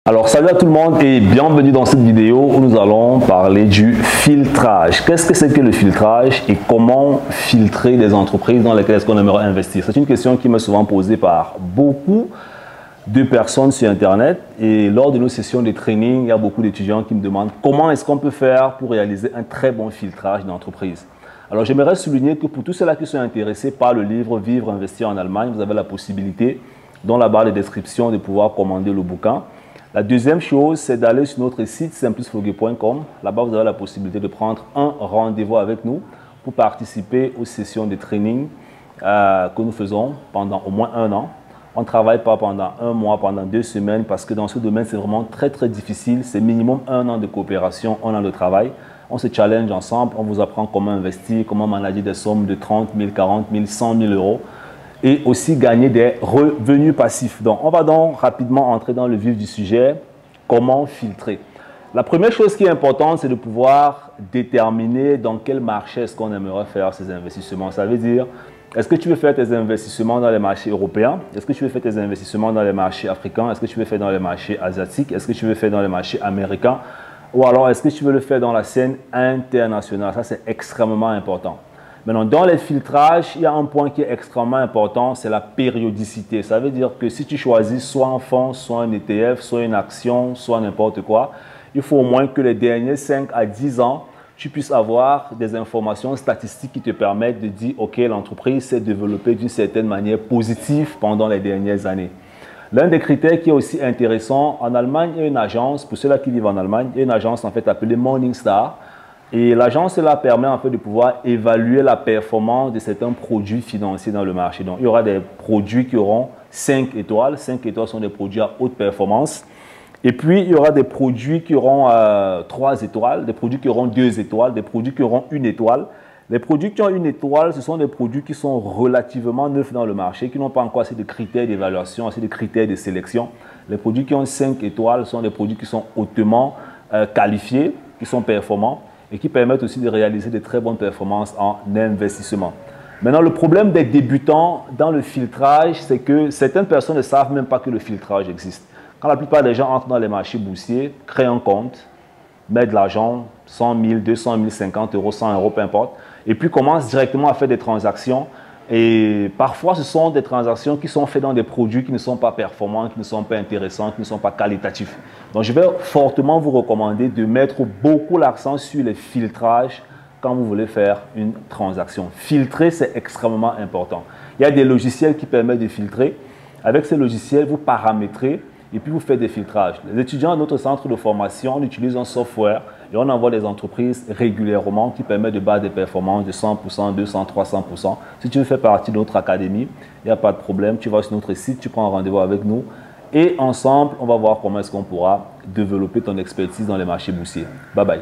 Alors salut à tout le monde et bienvenue dans cette vidéo où nous allons parler du filtrage. Qu'est-ce que c'est que le filtrage et comment filtrer les entreprises dans lesquelles est-ce qu'on aimerait investir? C'est une question qui m'est souvent posée par beaucoup de personnes sur internet et lors de nos sessions de training, il y a beaucoup d'étudiants qui me demandent comment est-ce qu'on peut faire pour réaliser un très bon filtrage d'entreprise. Alors j'aimerais souligner que pour tous ceux-là qui sont intéressés par le livre Vivre, investir en Allemagne, vous avez la possibilité dans la barre de description de pouvoir commander le bouquin. La deuxième chose, c'est d'aller sur notre site simplusfogé.com. Là-bas, vous avez la possibilité de prendre un rendez-vous avec nous pour participer aux sessions de training que nous faisons pendant au moins un an. On ne travaille pas pendant un mois, pendant 2 semaines, parce que dans ce domaine, c'est vraiment très, très difficile. C'est minimum 1 an de coopération, 1 an de travail. On se challenge ensemble, on vous apprend comment investir, comment manager des sommes de 30 000, 40 000, 100 000 euros. Et aussi gagner des revenus passifs. Donc, on va donc rapidement entrer dans le vif du sujet. Comment filtrer? La première chose qui est importante, c'est de pouvoir déterminer dans quel marché est-ce qu'on aimerait faire ces investissements. Ça veut dire, est-ce que tu veux faire tes investissements dans les marchés européens? Est-ce que tu veux faire tes investissements dans les marchés africains? Est-ce que tu veux faire dans les marchés asiatiques? Est-ce que tu veux faire dans les marchés américains? Ou alors, est-ce que tu veux le faire dans la scène internationale? Ça, c'est extrêmement important. Maintenant, dans les filtrages, il y a un point qui est extrêmement important, c'est la périodicité. Ça veut dire que si tu choisis soit un fonds, soit un ETF, soit une action, soit n'importe quoi, il faut au moins que les derniers 5 à 10 ans, tu puisses avoir des informations statistiques qui te permettent de dire « Ok, l'entreprise s'est développée d'une certaine manière positive pendant les dernières années ». L'un des critères qui est aussi intéressant, en Allemagne, il y a une agence, pour ceux-là qui vivent en Allemagne, il y a une agence en fait appelée Morningstar. Et l'agence cela permet en fait de pouvoir évaluer la performance de certains produits financiers dans le marché. Donc, il y aura des produits qui auront 5 étoiles. 5 étoiles sont des produits à haute performance. Et puis, il y aura des produits qui auront 3 étoiles, des produits qui auront 2 étoiles, des produits qui auront 1 étoile. Les produits qui ont 1 étoile, ce sont des produits qui sont relativement neufs dans le marché, qui n'ont pas encore assez de critères d'évaluation, assez de critères de sélection. Les produits qui ont 5 étoiles sont des produits qui sont hautement qualifiés, qui sont performants, et qui permettent aussi de réaliser de très bonnes performances en investissement. Maintenant, le problème des débutants dans le filtrage, c'est que certaines personnes ne savent même pas que le filtrage existe. Quand la plupart des gens entrent dans les marchés boursiers, créent un compte, mettent de l'argent, 100 000, 200 000, 50 euros, 100 euros, peu importe, et puis commencent directement à faire des transactions. Et parfois, ce sont des transactions qui sont faites dans des produits qui ne sont pas performants, qui ne sont pas intéressants, qui ne sont pas qualitatifs. Donc, je vais fortement vous recommander de mettre beaucoup l'accent sur les filtrages quand vous voulez faire une transaction. Filtrer, c'est extrêmement important. Il y a des logiciels qui permettent de filtrer. Avec ces logiciels, vous paramétrez et puis vous faites des filtrages. Les étudiants à notre centre de formation, on utilise un software et on envoie des entreprises régulièrement qui permettent de battre des performances de 100%, 200%, 300%. Si tu veux faire partie de notre académie, il n'y a pas de problème. Tu vas sur notre site, tu prends un rendez-vous avec nous et ensemble, on va voir comment est-ce qu'on pourra développer ton expertise dans les marchés boursiers. Bye bye.